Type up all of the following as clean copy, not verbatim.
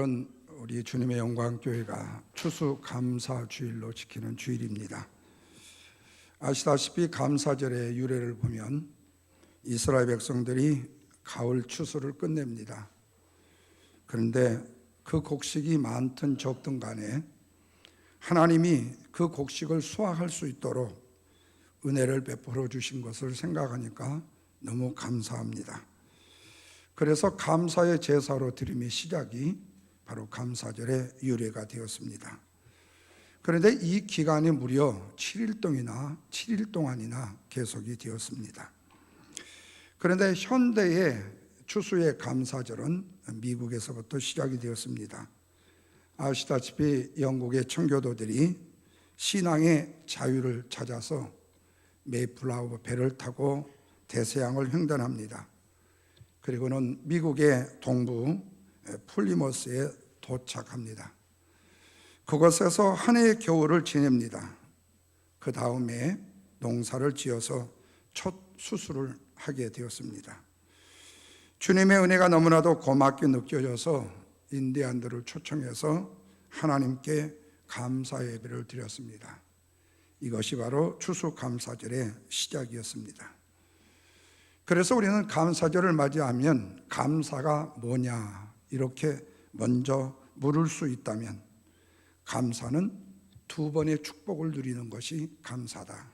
오늘은 우리 주님의 영광교회가 추수감사주일로 지키는 주일입니다. 아시다시피 감사절의 유래를 보면 이스라엘 백성들이 가을 추수를 끝냅니다. 그런데 그 곡식이 많든 적든 간에 하나님이 그 곡식을 수확할 수 있도록 은혜를 베풀어 주신 것을 생각하니까 너무 감사합니다. 그래서 감사의 제사로 드림의 시작이 바로 감사절의 유래가 되었습니다. 그런데 이 기간이 무려 7일 동안이나 계속이 되었습니다. 그런데 현대의 추수의 감사절은 미국에서부터 시작이 되었습니다. 아시다시피 영국의 청교도들이 신앙의 자유를 찾아서 메이플라워 배를 타고 대서양을 횡단합니다. 그리고는 미국의 동부 플리머스에 도착합니다. 그곳에서 한 해의 겨울을 지냅니다. 그 다음에 농사를 지어서 첫 수술을 하게 되었습니다. 주님의 은혜가 너무나도 고맙게 느껴져서 인디안들을 초청해서 하나님께 감사 예배를 드렸습니다. 이것이 바로 추수감사절의 시작이었습니다. 그래서 우리는 감사절을 맞이하면 감사가 뭐냐 이렇게 먼저 물을 수 있다면 감사는 두 번의 축복을 누리는 것이 감사다.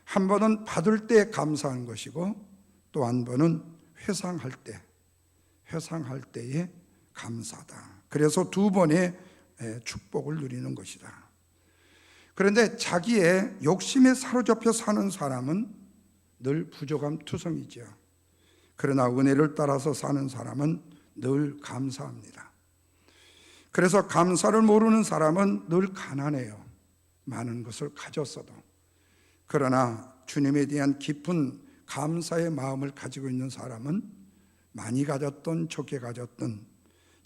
한 번은 받을 때 감사한 것이고 또 한 번은 회상할 때의 감사다. 그래서 두 번의 축복을 누리는 것이다. 그런데 자기의 욕심에 사로잡혀 사는 사람은 늘 부족함 투성이죠. 그러나 은혜를 따라서 사는 사람은 늘 감사합니다. 그래서 감사를 모르는 사람은 늘 가난해요. 많은 것을 가졌어도. 그러나 주님에 대한 깊은 감사의 마음을 가지고 있는 사람은 많이 가졌든 적게 가졌든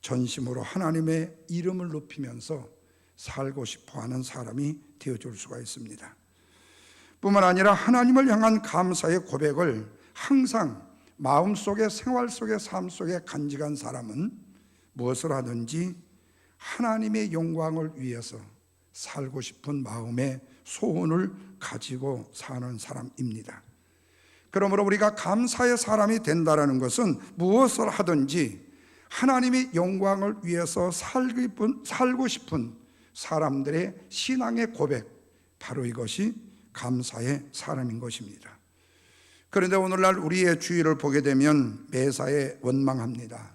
전심으로 하나님의 이름을 높이면서 살고 싶어하는 사람이 되어줄 수가 있습니다. 뿐만 아니라 하나님을 향한 감사의 고백을 항상 마음속에 생활 속에 삶 속에 간직한 사람은 무엇을 하든지 하나님의 영광을 위해서 살고 싶은 마음의 소원을 가지고 사는 사람입니다. 그러므로 우리가 감사의 사람이 된다는 것은 무엇을 하든지 하나님의 영광을 위해서 살고 싶은 사람들의 신앙의 고백, 바로 이것이 감사의 사람인 것입니다. 그런데 오늘날 우리의 주위를 보게 되면 매사에 원망합니다.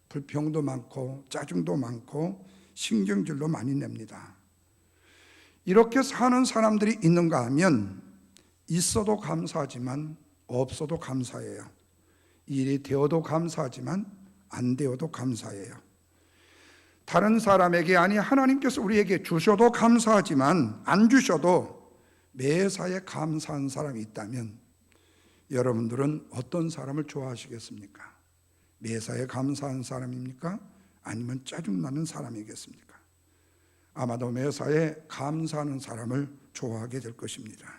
불평도 많고 짜증도 많고 신경질도 많이 냅니다. 이렇게 사는 사람들이 있는가 하면 있어도 감사하지만 없어도 감사해요. 일이 되어도 감사하지만 안 되어도 감사해요. 다른 사람에게 아니 하나님께서 우리에게 주셔도 감사하지만 안 주셔도 매사에 감사한 사람이 있다면 여러분들은 어떤 사람을 좋아하시겠습니까? 매사에 감사한 사람입니까? 아니면 짜증나는 사람이겠습니까? 아마도 매사에 감사하는 사람을 좋아하게 될 것입니다.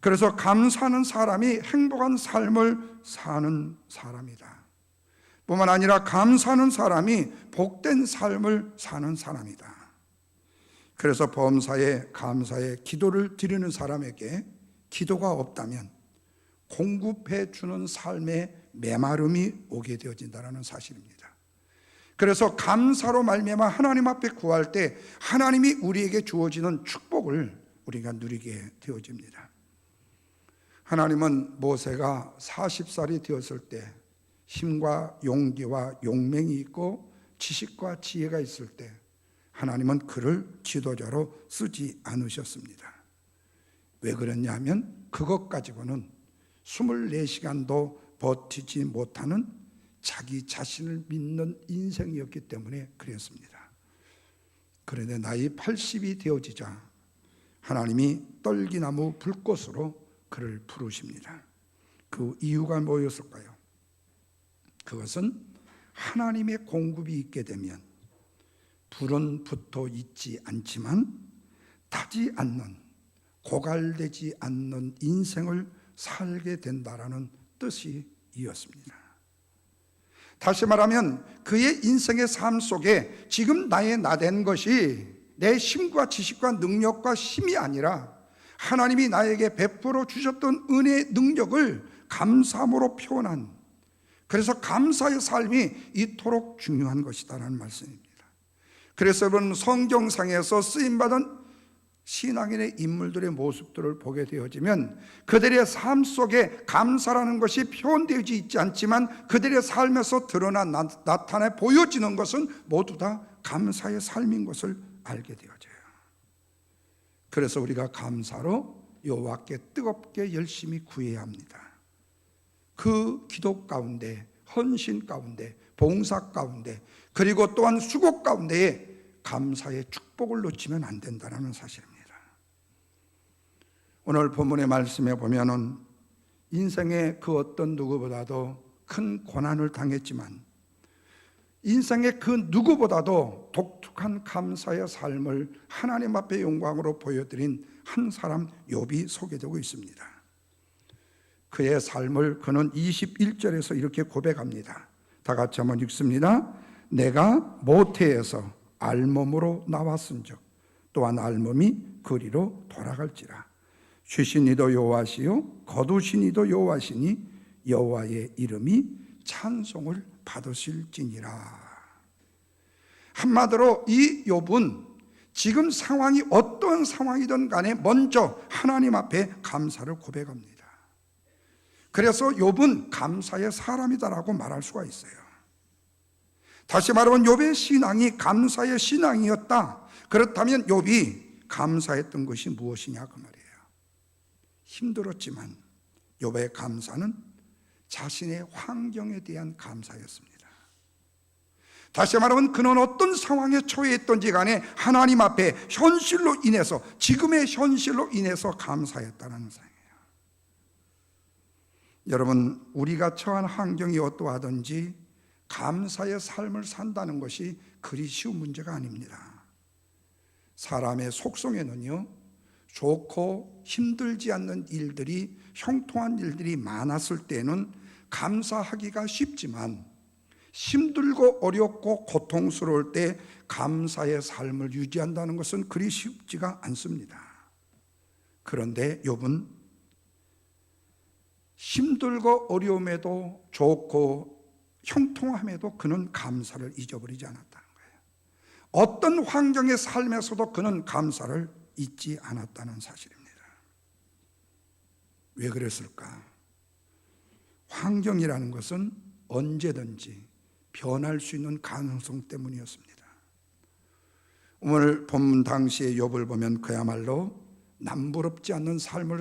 그래서 감사하는 사람이 행복한 삶을 사는 사람이다. 뿐만 아니라 감사하는 사람이 복된 삶을 사는 사람이다. 그래서 범사에 감사에 기도를 드리는 사람에게 기도가 없다면 공급해 주는 삶의 메마름이 오게 되어진다는 사실입니다. 그래서 감사로 말미암아 하나님 앞에 구할 때 하나님이 우리에게 주어지는 축복을 우리가 누리게 되어집니다. 하나님은 모세가 40살이 되었을 때 힘과 용기와 용맹이 있고 지식과 지혜가 있을 때 하나님은 그를 지도자로 쓰지 않으셨습니다. 왜 그랬냐면 그것 가지고는 24시간도 버티지 못하는 자기 자신을 믿는 인생이었기 때문에 그랬습니다. 그런데 나이 80이 되어지자 하나님이 떨기나무 불꽃으로 그를 부르십니다. 그 이유가 뭐였을까요? 그것은 하나님의 공급이 있게 되면 불은 붙어 있지 않지만 타지 않는, 고갈되지 않는 인생을 살게 된다라는 뜻이 이었습니다. 다시 말하면 그의 인생의 삶 속에 지금 나의 나된 것이 내 힘과 지식과 능력과 힘이 아니라 하나님이 나에게 베풀어 주셨던 은혜의 능력을 감사함으로 표현한, 그래서 감사의 삶이 이토록 중요한 것이다라는 말씀입니다. 그래서 여러분, 성경상에서 쓰임받은 신앙인의 인물들의 모습들을 보게 되어지면 그들의 삶 속에 감사라는 것이 표현되지 있지 않지만 그들의 삶에서 드러나 나타내 보여지는 것은 모두 다 감사의 삶인 것을 알게 되어져요. 그래서 우리가 감사로 여호와께 뜨겁게 열심히 구해야 합니다. 그 기도 가운데, 헌신 가운데, 봉사 가운데, 그리고 또한 수고 가운데에 감사의 축복을 놓치면 안 된다는 사실입니다. 오늘 본문의 말씀에 보면은 인생의 그 어떤 누구보다도 큰 고난을 당했지만 인생의 그 누구보다도 독특한 감사의 삶을 하나님 앞에 영광으로 보여드린 한 사람 욥이 소개되고 있습니다. 그의 삶을 그는 21절에서 이렇게 고백합니다. 다 같이 한번 읽습니다. 내가 모태에서 알몸으로 나왔은즉 또한 알몸이 그리로 돌아갈지라. 쉬신 이도 여호와시요 거두신 이도 여호와시니 여호와의 이름이 찬송을 받으실지니라. 한마디로 이 욥은 지금 상황이 어떤 상황이든 간에 먼저 하나님 앞에 감사를 고백합니다. 그래서 욥은 감사의 사람이다라고 말할 수가 있어요. 다시 말하면 욥의 신앙이 감사의 신앙이었다. 그렇다면 욥이 감사했던 것이 무엇이냐 그 말이에요. 힘들었지만 욥의 감사는 자신의 환경에 대한 감사였습니다. 다시 말하면 그는 어떤 상황에 처해있던지 간에 하나님 앞에 현실로 인해서, 지금의 현실로 인해서 감사했다는 사실이에요. 여러분, 우리가 처한 환경이 어떠하든지 감사의 삶을 산다는 것이 그리 쉬운 문제가 아닙니다. 사람의 속성에는요, 좋고 힘들지 않는 일들이, 형통한 일들이 많았을 때는 감사하기가 쉽지만 힘들고 어렵고 고통스러울 때 감사의 삶을 유지한다는 것은 그리 쉽지가 않습니다. 그런데 욥은 힘들고 어려움에도 좋고 형통함에도 그는 감사를 잊어버리지 않았다는 거예요. 어떤 환경의 삶에서도 그는 감사를 잊지 않았다는 사실입니다. 왜 그랬을까? 환경이라는 것은 언제든지 변할 수 있는 가능성 때문이었습니다. 오늘 본문 당시의 욥을 보면 그야말로 남부럽지 않는 삶을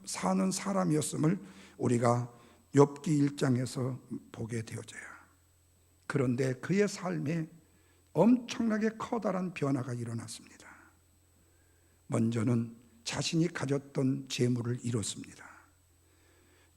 사는 사람이었음을 우리가 욥기 1장에서 보게 되어져요. 그런데 그의 삶에 엄청나게 커다란 변화가 일어났습니다. 먼저는 자신이 가졌던 재물을 잃었습니다.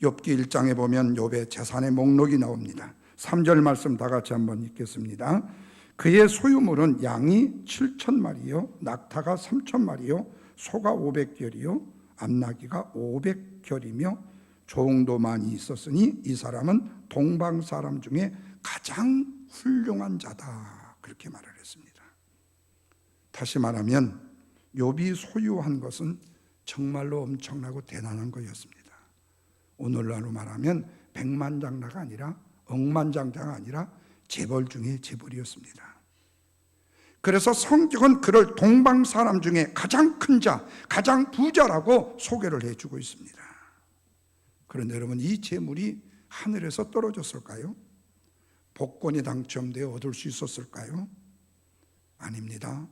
욥기 1장에 보면 욥의 재산의 목록이 나옵니다. 3절 말씀 다 같이 한번 읽겠습니다. 그의 소유물은 양이 7,000마리요, 낙타가 3,000마리요, 소가 500결이요, 암나귀가 500결이며 종도 많이 있었으니 이 사람은 동방 사람 중에 가장 훌륭한 자다, 그렇게 말을 했습니다. 다시 말하면 욥이 소유한 것은 정말로 엄청나고 대단한 것이었습니다. 오늘날로 말하면 백만장자가 아니라 억만장자가 아니라 재벌 중에 재벌이었습니다. 그래서 성경은 그를 동방 사람 중에 가장 큰 자, 가장 부자라고 소개를 해주고 있습니다. 그런데 여러분, 이 재물이 하늘에서 떨어졌을까요? 복권이 당첨되어 얻을 수 있었을까요? 아닙니다.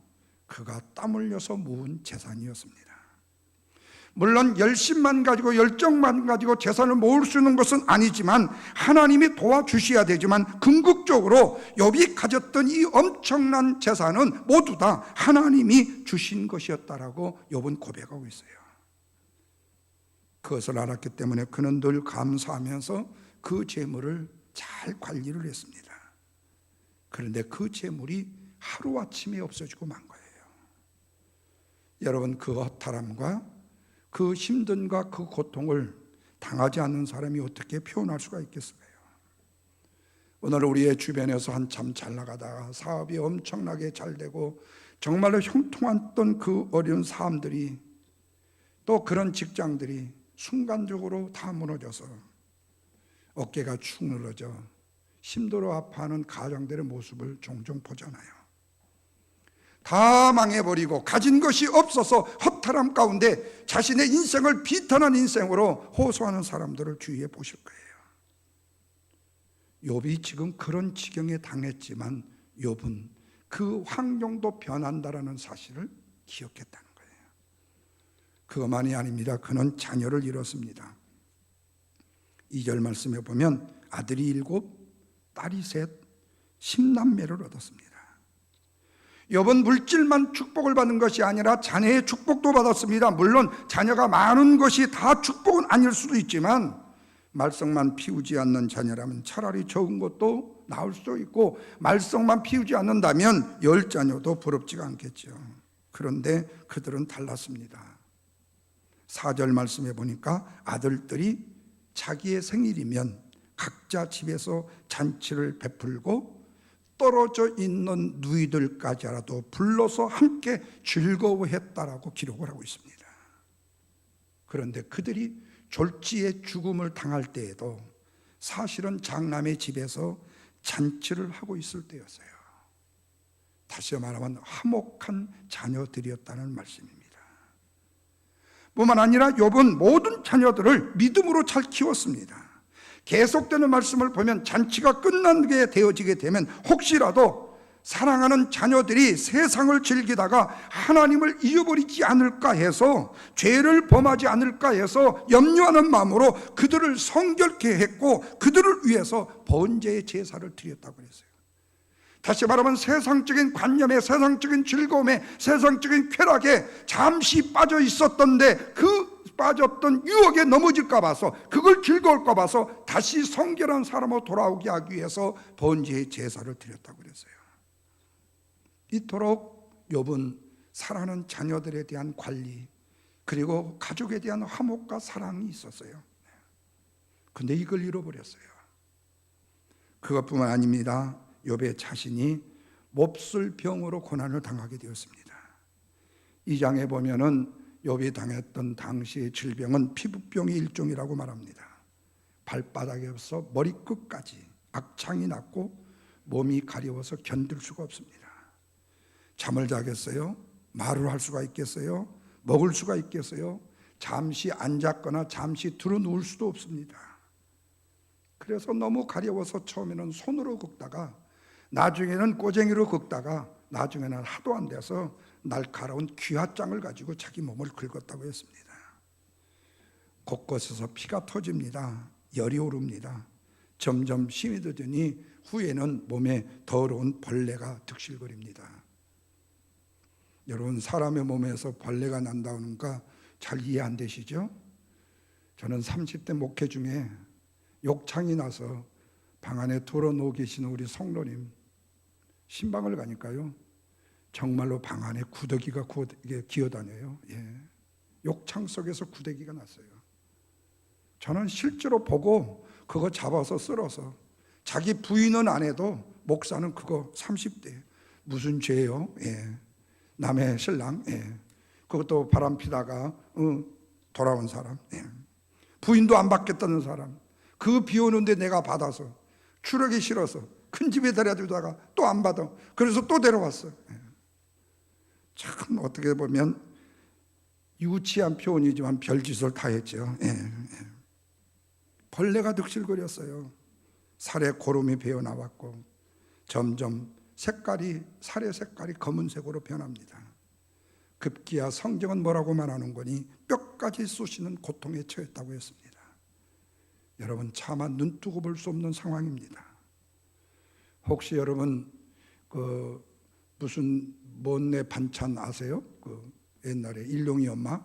그가 땀 흘려서 모은 재산이었습니다. 물론 열심만 가지고 열정만 가지고 재산을 모을 수 있는 것은 아니지만 하나님이 도와주셔야 되지만 궁극적으로 욥이 가졌던 이 엄청난 재산은 모두 다 하나님이 주신 것이었다라고 욥은 고백하고 있어요. 그것을 알았기 때문에 그는 늘 감사하면서 그 재물을 잘 관리를 했습니다. 그런데 그 재물이 하루아침에 없어지고 만 거예요. 여러분, 그 허탈함과 그 힘든과 그 고통을 당하지 않는 사람이 어떻게 표현할 수가 있겠어요? 오늘 우리의 주변에서 한참 잘 나가다가 사업이 엄청나게 잘 되고 정말로 형통했던 그 어려운 사람들이, 또 그런 직장들이 순간적으로 다 무너져서 어깨가 축 늘어져 힘들어 아파하는 가정들의 모습을 종종 보잖아요. 다 망해버리고 가진 것이 없어서 허탈함 가운데 자신의 인생을 비탄한 인생으로 호소하는 사람들을 주위에 보실 거예요. 욥이 지금 그런 지경에 당했지만 욥은 그 환경도 변한다라는 사실을 기억했다는 거예요. 그것만이 아닙니다. 그는 자녀를 잃었습니다. 2절 말씀에 보면 아들이 7, 딸이 3, 10남매를 얻었습니다. 욥은 물질만 축복을 받는 것이 아니라 자녀의 축복도 받았습니다. 물론 자녀가 많은 것이 다 축복은 아닐 수도 있지만 말썽만 피우지 않는 자녀라면 차라리 적은 것도 나을 수도 있고, 말썽만 피우지 않는다면 10자녀도 부럽지가 않겠죠. 그런데 그들은 달랐습니다. 4절 말씀에 보니까 아들들이 자기의 생일이면 각자 집에서 잔치를 베풀고 떨어져 있는 누이들까지라도 불러서 함께 즐거워했다라고 기록을 하고 있습니다. 그런데 그들이 졸지에 죽음을 당할 때에도 사실은 장남의 집에서 잔치를 하고 있을 때였어요. 다시 말하면 화목한 자녀들이었다는 말씀입니다. 뿐만 아니라 욥은 모든 자녀들을 믿음으로 잘 키웠습니다. 계속되는 말씀을 보면 잔치가 끝나게 되어지게 되면 혹시라도 사랑하는 자녀들이 세상을 즐기다가 하나님을 잊어버리지 않을까 해서, 죄를 범하지 않을까 해서 염려하는 마음으로 그들을 성결케 했고 그들을 위해서 번제의 제사를 드렸다고 그랬어요. 다시 말하면 세상적인 관념에, 세상적인 즐거움에, 세상적인 쾌락에 잠시 빠져 있었던데 그 빠졌던 유혹에 넘어질까 봐서, 그걸 즐거울까 봐서 다시 성결한 사람으로 돌아오게 하기 위해서 번제의 제사를 드렸다고 그랬어요. 이토록 욥은 사랑하는 자녀들에 대한 관리, 그리고 가족에 대한 화목과 사랑이 있었어요. 근데 이걸 잃어버렸어요. 그것뿐만 아닙니다. 욥의 자신이 몹쓸 병으로 고난을 당하게 되었습니다. 2장에 보면은 욥이 당했던 당시의 질병은 피부병의 일종이라고 말합니다. 발바닥에서 머리끝까지 악창이 났고 몸이 가려워서 견딜 수가 없습니다. 잠을 자겠어요? 말을 할 수가 있겠어요? 먹을 수가 있겠어요? 잠시 앉았거나 잠시 들어 누울 수도 없습니다. 그래서 너무 가려워서 처음에는 손으로 긁다가, 나중에는 꼬쟁이로 긁다가, 나중에는 하도 안 돼서 날카로운 귀하장을 가지고 자기 몸을 긁었다고 했습니다. 곳곳에서 피가 터집니다. 열이 오릅니다. 점점 힘이 드더니 후에는 몸에 더러운 벌레가 득실거립니다. 여러분, 사람의 몸에서 벌레가 난다는가 잘 이해 안 되시죠? 저는 30대 목회 중에 욕창이 나서 방 안에 들어놓고 계시는 우리 성도님 신방을 가니까요, 정말로 방 안에 구더기가 기어다녀요. 욕창 속에서 구더기가 났어요. 저는 실제로 보고 그거 잡아서 쓸어서, 자기 부인은 안 해도 목사는 그거 30대 무슨 죄요? 남의 신랑, 그것도 바람 피다가 돌아온 사람, 부인도 안 받겠다는 사람, 그 비 오는데 내가 받아서 추력이 싫어서 큰 집에 데려주다가 또 안 받아, 그래서 또 데려왔어. 참 어떻게 보면 유치한 표현이지만 별짓을 다 했죠. 벌레가 득실거렸어요. 살에 고름이 배어나왔고 점점 살의 색깔이 검은색으로 변합니다. 급기야 성경은 뭐라고 말하는 거니? 뼈까지 쑤시는 고통에 처했다고 했습니다. 여러분, 차마 눈뜨고 볼 수 없는 상황입니다. 혹시 여러분 무슨 뭔내 반찬 아세요? 옛날에 일용이 엄마,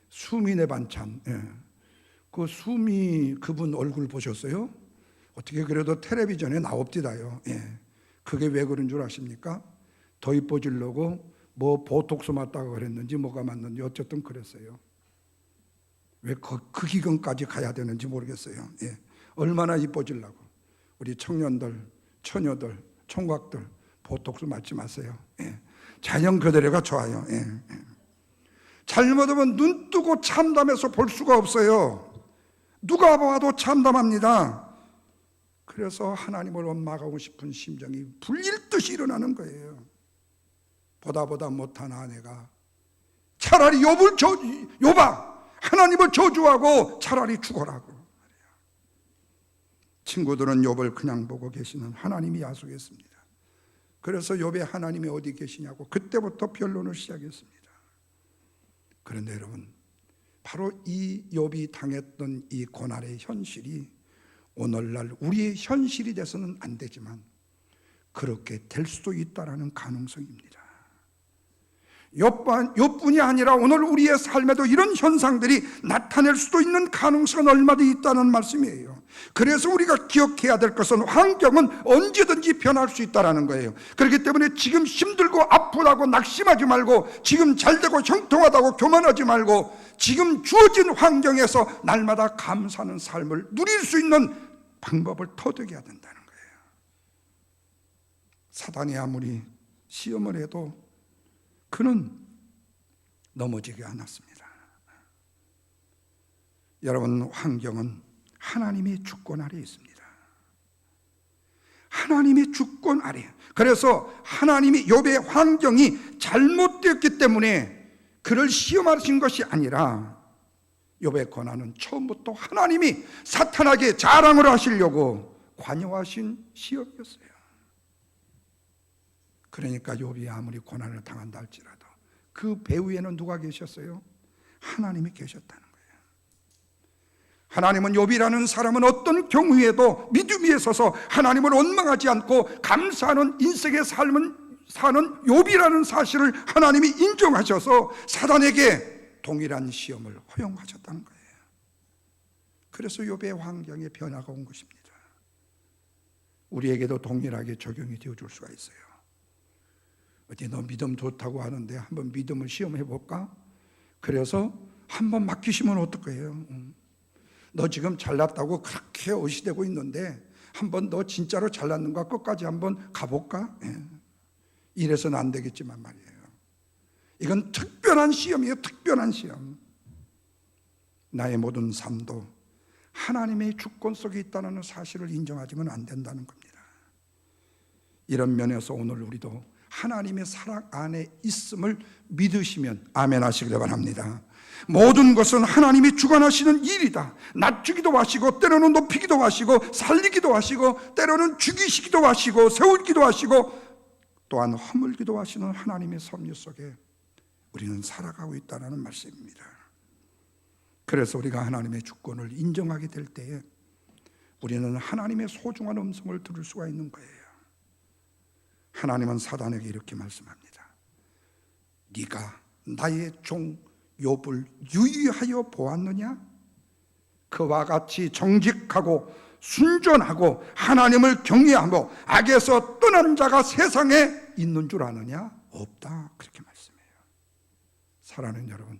수미네 반찬, 그 수미 그분 얼굴 보셨어요? 어떻게 그래도 텔레비전에 나옵디다요. 그게 왜 그런 줄 아십니까? 더 이뻐지려고 뭐 보톡스 맞다고 그랬는지 뭐가 맞는지 어쨌든 그랬어요. 왜 그 기근까지 가야 되는지 모르겠어요. 얼마나 이뻐지려고. 우리 청년들, 처녀들, 총각들 보톡스 맞지 마세요. 자연 그대로가 좋아요. 잘못하면 눈 뜨고 참담해서 볼 수가 없어요. 누가 봐도 참담합니다. 그래서 하나님을 원망하고 싶은 심정이 불일듯이 일어나는 거예요. 보다 못한 아내가 차라리 욥아 하나님을 저주하고 차라리 죽어라고. 친구들은 욥을 그냥 보고 계시는 하나님이 야속했습니다. 그래서 욥의 하나님이 어디 계시냐고 그때부터 변론을 시작했습니다. 그런데 여러분, 바로 이 욥이 당했던 이 고난의 현실이 오늘날 우리의 현실이 돼서는 안 되지만 그렇게 될 수도 있다는 가능성입니다. 욥뿐이 아니라 오늘 우리의 삶에도 이런 현상들이 나타낼 수도 있는 가능성은 얼마든지 있다는 말씀이에요. 그래서 우리가 기억해야 될 것은 환경은 언제든지 변할 수 있다는 거예요. 그렇기 때문에 지금 힘들고 아프다고 낙심하지 말고, 지금 잘되고 형통하다고 교만하지 말고, 지금 주어진 환경에서 날마다 감사하는 삶을 누릴 수 있는 방법을 터득해야 된다는 거예요. 사단이 아무리 시험을 해도 그는 넘어지지 않았습니다. 여러분, 환경은 하나님의 주권 아래 있습니다. 하나님의 주권 아래. 그래서 하나님이 욥의 환경이 잘못되었기 때문에 그를 시험하신 것이 아니라 욥의 고난은 처음부터 하나님이 사탄에게 자랑을 하시려고 관여하신 시험이었어요. 그러니까 욥이 아무리 고난을 당한다 할지라도 그 배후에는 누가 계셨어요? 하나님이 계셨다는 거예요. 하나님은 욥이라는 사람은 어떤 경우에도 믿음 위에 서서 하나님을 원망하지 않고 감사하는 인생의 삶을 사는 욥이라는 사실을 하나님이 인정하셔서 사단에게 동일한 시험을 허용하셨다는 거예요. 그래서 욥의 환경에 변화가 온 것입니다. 우리에게도 동일하게 적용이 되어줄 수가 있어요. 어디 너 믿음 좋다고 하는데 한번 믿음을 시험해 볼까? 그래서 한번 맡기시면 어떨까요? 너 지금 잘났다고 그렇게 어시되고 있는데 한번 너 진짜로 잘났는가 끝까지 한번 가볼까? 이래서는 안 되겠지만 말이에요. 이건 특별한 시험이에요. 특별한 시험. 나의 모든 삶도 하나님의 주권 속에 있다는 사실을 인정하지는 안 된다는 겁니다. 이런 면에서 오늘 우리도 하나님의 사랑 안에 있음을 믿으시면 아멘 하시길 바랍니다. 모든 것은 하나님이 주관하시는 일이다. 낮추기도 하시고 때로는 높이기도 하시고 살리기도 하시고 때로는 죽이시기도 하시고 세우기도 하시고 또한 허물기도 하시는 하나님의 섭리 속에 우리는 살아가고 있다는 말씀입니다. 그래서 우리가 하나님의 주권을 인정하게 될 때에 우리는 하나님의 소중한 음성을 들을 수가 있는 거예요. 하나님은 사단에게 이렇게 말씀합니다. 네가 나의 종 욥을 유의하여 보았느냐? 그와 같이 정직하고 순전하고 하나님을 경외하며 악에서 떠난 자가 세상에 있는 줄 아느냐? 없다. 그렇게 말씀해요. 사랑하는 여러분,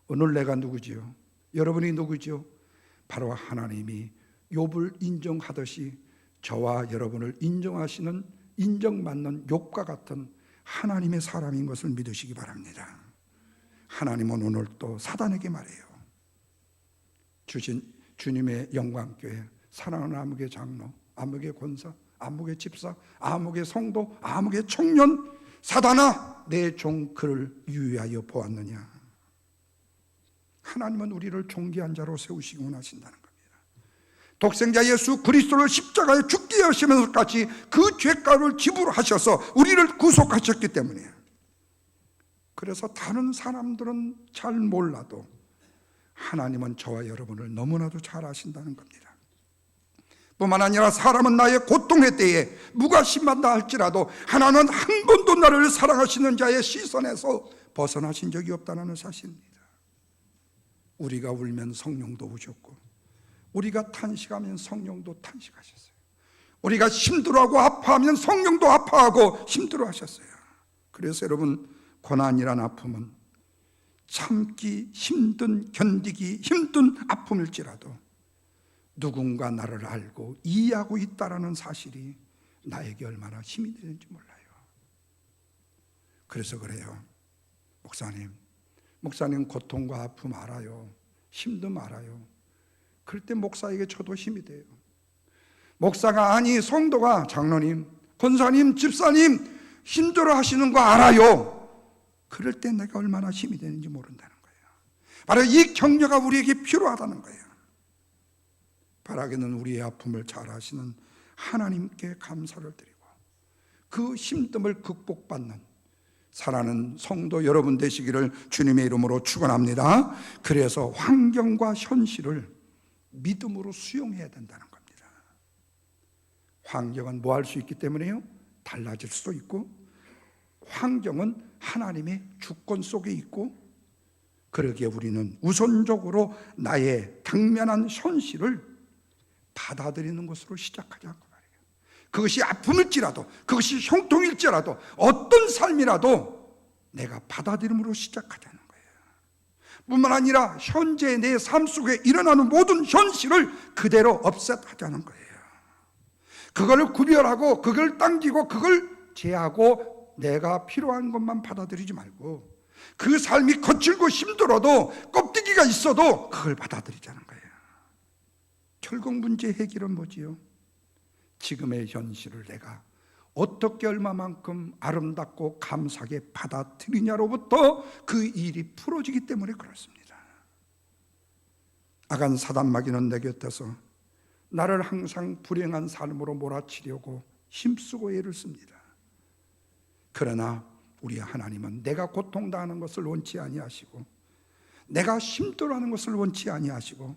오늘 내가 누구지요? 여러분이 누구지요? 바로 하나님이 욥을 인정하듯이 저와 여러분을 인정하시는 인정받는 욥과 같은 하나님의 사람인 것을 믿으시기 바랍니다. 하나님은 오늘 또 사단에게 말해요. 주님의 영광교회 사랑하는 암흑의 장로, 암흑의 권사, 암흑의 집사, 암흑의 성도, 암흑의 청년, 사단아 내 종 그를 유의하여 보았느냐? 하나님은 우리를 존귀한 자로 세우시기 원하신다는 겁니다. 독생자 예수 그리스도를 십자가에 죽게 하시면서까지 그 죄값을 지불하셔서 우리를 구속하셨기 때문이에요. 그래서 다른 사람들은 잘 몰라도 하나님은 저와 여러분을 너무나도 잘 아신다는 겁니다. 뿐만 아니라 사람은 나의 고통의 때에 무관심한다 할지라도 하나님은 한 번도 나를 사랑하시는 자의 시선에서 벗어나신 적이 없다는 사실입니다. 우리가 울면 성령도 우셨고 우리가 탄식하면 성령도 탄식하셨어요. 우리가 힘들어하고 아파하면 성령도 아파하고 힘들어하셨어요. 그래서 여러분, 고난이란 아픔은 참기 힘든, 견디기 힘든 아픔일지라도 누군가 나를 알고 이해하고 있다라는 사실이 나에게 얼마나 힘이 되는지 몰라요. 그래서 그래요. 목사님 고통과 아픔 알아요. 힘도 알아요. 그럴 때 목사에게 저도 힘이 돼요. 목사가 아니 성도가 장로님, 권사님, 집사님 힘들어 하시는 거 알아요. 그럴 때 내가 얼마나 힘이 되는지 모른다는 거예요. 바로 이 격려가 우리에게 필요하다는 거예요. 바라기는 우리의 아픔을 잘 아시는 하나님께 감사를 드리고 그 힘듦을 극복받는 사랑하는 성도 여러분 되시기를 주님의 이름으로 축원합니다. 그래서 환경과 현실을 믿음으로 수용해야 된다는 겁니다. 환경은 뭐 할 수 있기 때문에요? 달라질 수도 있고, 환경은 하나님의 주권 속에 있고, 그러기에 우리는 우선적으로 나의 당면한 현실을 받아들이는 것으로 시작하자고 말이에요. 그것이 아픔일지라도, 그것이 형통일지라도, 어떤 삶이라도 내가 받아들임으로 시작하자는 거예요. 뿐만 아니라 현재 내 삶 속에 일어나는 모든 현실을 그대로 없애하자는 거예요. 그걸 구별하고 그걸 당기고 그걸 제하고 내가 필요한 것만 받아들이지 말고, 그 삶이 거칠고 힘들어도 껍데기가 있어도 그걸 받아들이자는 거예요. 결국 문제 해결은 뭐지요? 지금의 현실을 내가 어떻게 얼마만큼 아름답고 감사하게 받아들이냐로부터 그 일이 풀어지기 때문에 그렇습니다. 악한 사단마귀는 내 곁에서 나를 항상 불행한 삶으로 몰아치려고 힘쓰고 애를 씁니다. 그러나 우리 하나님은 내가 고통당하는 것을 원치 아니하시고, 내가 힘들어하는 것을 원치 아니하시고,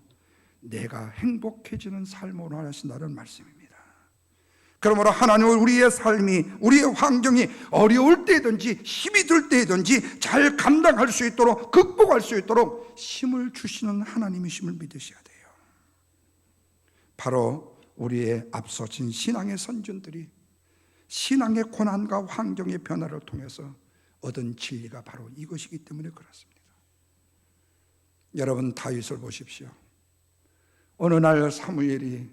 내가 행복해지는 삶을 원하신다는 말씀입니다. 그러므로 하나님은 우리의 삶이, 우리의 환경이 어려울 때든지 힘이 들 때든지 잘 감당할 수 있도록, 극복할 수 있도록 힘을 주시는 하나님이심을 믿으셔야 돼요. 바로 우리의 앞서진 신앙의 선전들이 신앙의 고난과 환경의 변화를 통해서 얻은 진리가 바로 이것이기 때문에 그렇습니다. 여러분, 다윗을 보십시오. 어느 날 사무엘이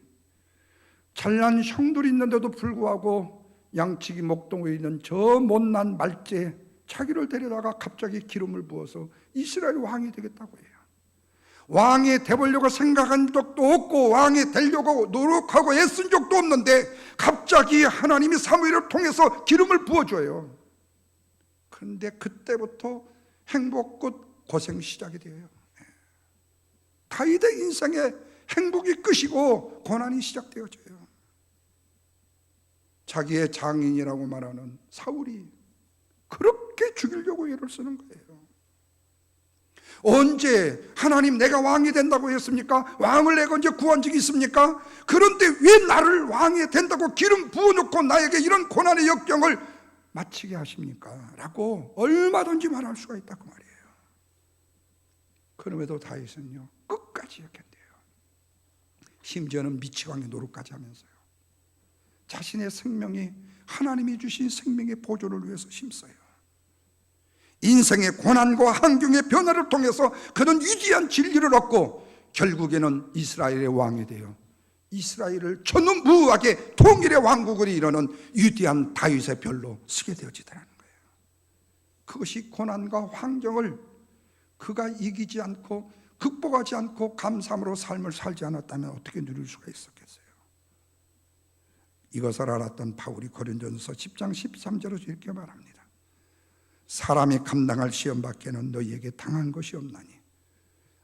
잘난 형들이 있는데도 불구하고 양치기 목동에 있는 저 못난 말째 자기를 데려다가 갑자기 기름을 부어서 이스라엘 왕이 되겠다고 해요. 왕이 되보려고 생각한 적도 없고 왕이 되려고 노력하고 애쓴 적도 없는데 갑자기 하나님이 사무엘을 통해서 기름을 부어줘요. 그런데 그때부터 행복 끝 고생 시작이 돼요. 다윗의 인생에 행복이 끝이고 고난이 시작되어져요. 자기의 장인이라고 말하는 사울이 그렇게 죽이려고 애를 쓰는 거예요. 언제 하나님 내가 왕이 된다고 했습니까? 왕을 내가 언제 구한 적이 있습니까? 그런데 왜 나를 왕이 된다고 기름 부어놓고 나에게 이런 고난의 역경을 마치게 하십니까? 라고 얼마든지 말할 수가 있다고 말이에요. 그럼에도 다윗은요 끝까지 역했대요. 심지어는 미치광이 노릇까지 하면서요 자신의 생명이 하나님이 주신 생명의 보존을 위해서 힘써요. 인생의 고난과 환경의 변화를 통해서 그는 위대한 진리를 얻고 결국에는 이스라엘의 왕이 되어 이스라엘을 전무후하게 통일의 왕국을 이루는 위대한 다윗의 별로 서게 되어지더라는 거예요. 그것이 고난과 환경을 그가 이기지 않고 극복하지 않고 감사함으로 삶을 살지 않았다면 어떻게 누릴 수가 있었겠어요? 이것을 알았던 바울이 고린도전서 10장 13절에서 이렇게 말합니다. 사람이 감당할 시험밖에는 너희에게 당한 것이 없나니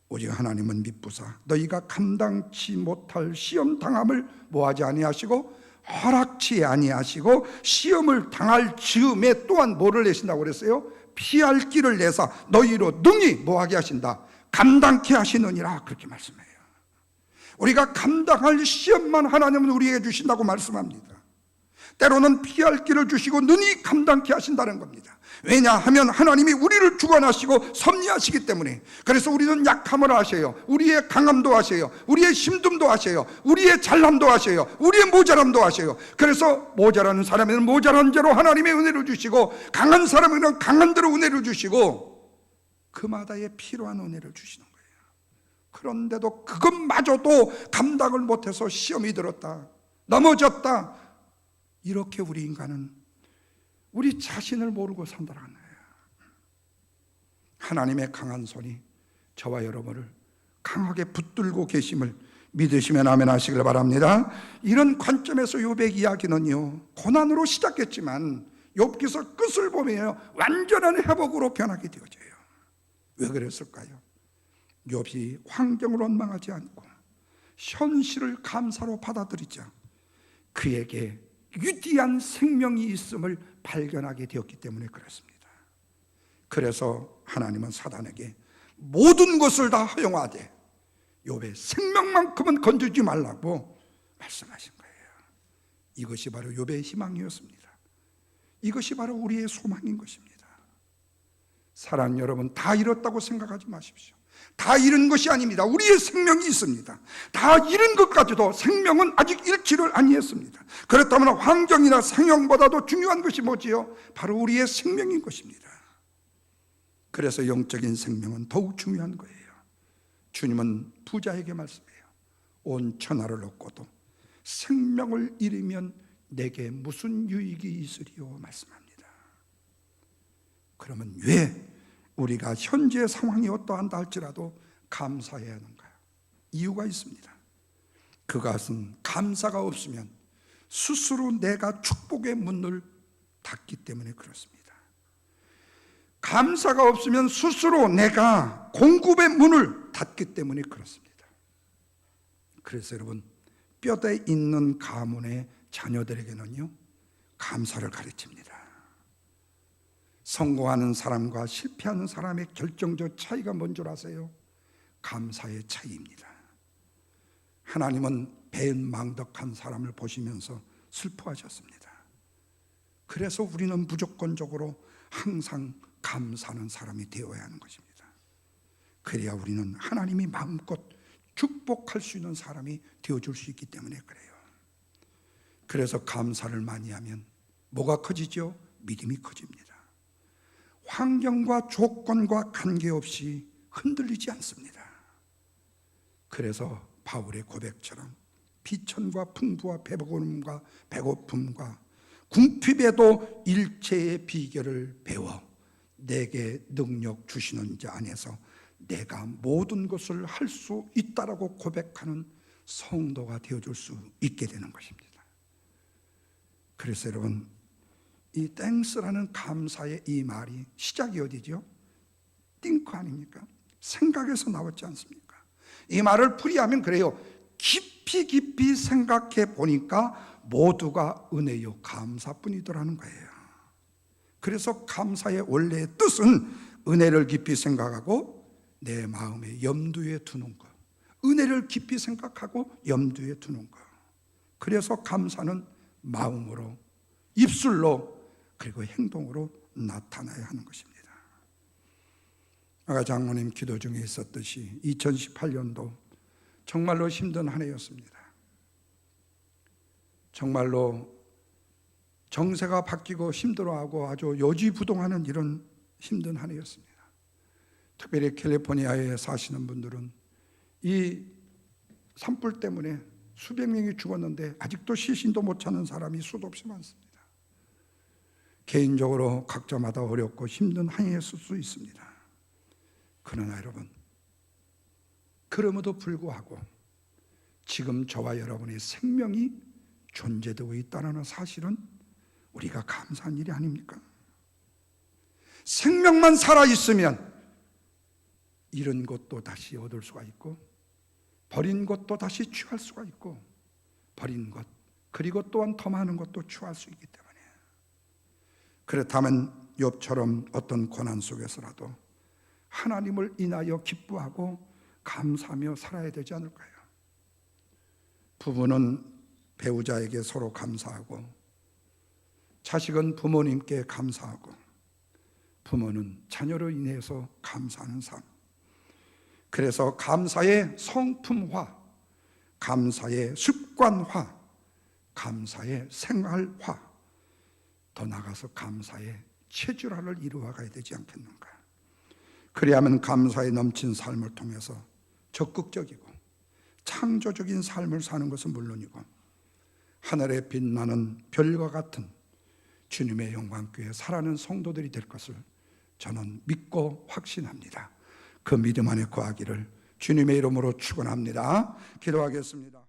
오직 하나님은 미쁘사 너희가 감당치 못할 시험 당함을 뭐하지 아니하시고 허락치 아니하시고 시험을 당할 즈음에 또한 뭐를 내신다고 그랬어요? 피할 길을 내사 너희로 능히 뭐하게 하신다? 감당케 하시느니라. 그렇게 말씀해요. 우리가 감당할 시험만 하나님은 우리에게 주신다고 말씀합니다. 때로는 피할 길을 주시고 능히 감당케 하신다는 겁니다. 왜냐하면 하나님이 우리를 주관하시고 섭리하시기 때문에. 그래서 우리는 약함을 아셔요. 우리의 강함도 아셔요. 우리의 힘듦도 아셔요. 우리의 잘남도 아셔요. 우리의 모자람도 아셔요. 그래서 모자라는 사람에는 모자란 대로 하나님의 은혜를 주시고 강한 사람에는 강한 대로 은혜를 주시고 그마다에 필요한 은혜를 주시는 거예요. 그런데도 그것마저도 감당을 못해서 시험이 들었다, 넘어졌다. 이렇게 우리 인간은 우리 자신을 모르고 산다는 거예요. 하나님의 강한 손이 저와 여러분을 강하게 붙들고 계심을 믿으시면 아멘 하시길 바랍니다. 이런 관점에서 욥의 이야기는요, 고난으로 시작했지만 욥기서 끝을 보면 완전한 회복으로 변하게 되어져요. 왜 그랬을까요? 욥이 환경을 원망하지 않고 현실을 감사로 받아들이자 그에게 위대한 생명이 있음을 발견하게 되었기 때문에 그렇습니다. 그래서 하나님은 사단에게 모든 것을 다 허용하되 욥의 생명만큼은 건드리지 말라고 말씀하신 거예요. 이것이 바로 욥의 희망이었습니다. 이것이 바로 우리의 소망인 것입니다. 사랑하는 여러분, 다 잃었다고 생각하지 마십시오. 다 잃은 것이 아닙니다. 우리의 생명이 있습니다. 다 잃은 것까지도 생명은 아직 잃지를 아니했습니다. 그렇다면 환경이나 생명보다도 중요한 것이 뭐지요? 바로 우리의 생명인 것입니다. 그래서 영적인 생명은 더욱 중요한 거예요. 주님은 부자에게 말씀해요. 온 천하를 얻고도 생명을 잃으면 내게 무슨 유익이 있으리요 말씀합니다. 그러면 왜 우리가 현재 상황이 어떠한다 할지라도 감사해야 하는가? 이유가 있습니다. 그것은 감사가 없으면 스스로 내가 축복의 문을 닫기 때문에 그렇습니다. 감사가 없으면 스스로 내가 공급의 문을 닫기 때문에 그렇습니다. 그래서 여러분, 뼈대 있는 가문의 자녀들에게는요, 감사를 가르칩니다. 성공하는 사람과 실패하는 사람의 결정적 차이가 뭔 줄 아세요? 감사의 차이입니다. 하나님은 배은망덕한 사람을 보시면서 슬퍼하셨습니다. 그래서 우리는 무조건적으로 항상 감사하는 사람이 되어야 하는 것입니다. 그래야 우리는 하나님이 마음껏 축복할 수 있는 사람이 되어줄 수 있기 때문에 그래요. 그래서 감사를 많이 하면 뭐가 커지죠? 믿음이 커집니다. 환경과 조건과 관계없이 흔들리지 않습니다. 그래서 바울의 고백처럼 비천과 풍부와 배고픔과 궁핍에도 일체의 비결을 배워 내게 능력 주시는 자 안에서 내가 모든 것을 할 수 있다라고 고백하는 성도가 되어줄 수 있게 되는 것입니다. 그래서 여러분, 이 땡스라는 감사의 이 말이 시작이 어디죠? 띵크 아닙니까? 생각에서 나왔지 않습니까? 이 말을 풀이하면 그래요. 깊이 생각해 보니까 모두가 은혜요 감사뿐이더라는 거예요. 그래서 감사의 원래의 뜻은 은혜를 깊이 생각하고 내 마음에 염두에 두는 것, 은혜를 깊이 생각하고 염두에 두는 것. 그래서 감사는 마음으로, 입술로, 그리고 행동으로 나타나야 하는 것입니다. 아까 장로님 기도 중에 있었듯이 2018년도 정말로 힘든 한 해였습니다. 정말로 정세가 바뀌고 힘들어하고 아주 요지부동하는 이런 힘든 한 해였습니다. 특별히 캘리포니아에 사시는 분들은 이 산불 때문에 수백 명이 죽었는데 아직도 시신도 못 찾는 사람이 수도 없이 많습니다. 개인적으로 각자마다 어렵고 힘든 한 해였을 수 있습니다. 그러나 여러분, 그럼에도 불구하고 지금 저와 여러분의 생명이 존재되고 있다는 사실은 우리가 감사한 일이 아닙니까? 생명만 살아있으면 잃은 것도 다시 얻을 수가 있고 버린 것도 다시 취할 수가 있고 버린 것 그리고 또한 더 많은 것도 취할 수 있기 때문에 그렇다면 욥처럼 어떤 고난 속에서라도 하나님을 인하여 기뻐하고 감사하며 살아야 되지 않을까요? 부부는 배우자에게 서로 감사하고 자식은 부모님께 감사하고 부모는 자녀로 인해서 감사하는 삶. 그래서 감사의 성품화, 감사의 습관화, 감사의 생활화, 더 나아가서 감사의 체질화를 이루어가야 되지 않겠는가. 그래야만 감사에 넘친 삶을 통해서 적극적이고 창조적인 삶을 사는 것은 물론이고 하늘에 빛나는 별과 같은 주님의 영광교회 살아가는 성도들이 될 것을 저는 믿고 확신합니다. 그 믿음 안에 거하기를 주님의 이름으로 축원합니다. 기도하겠습니다.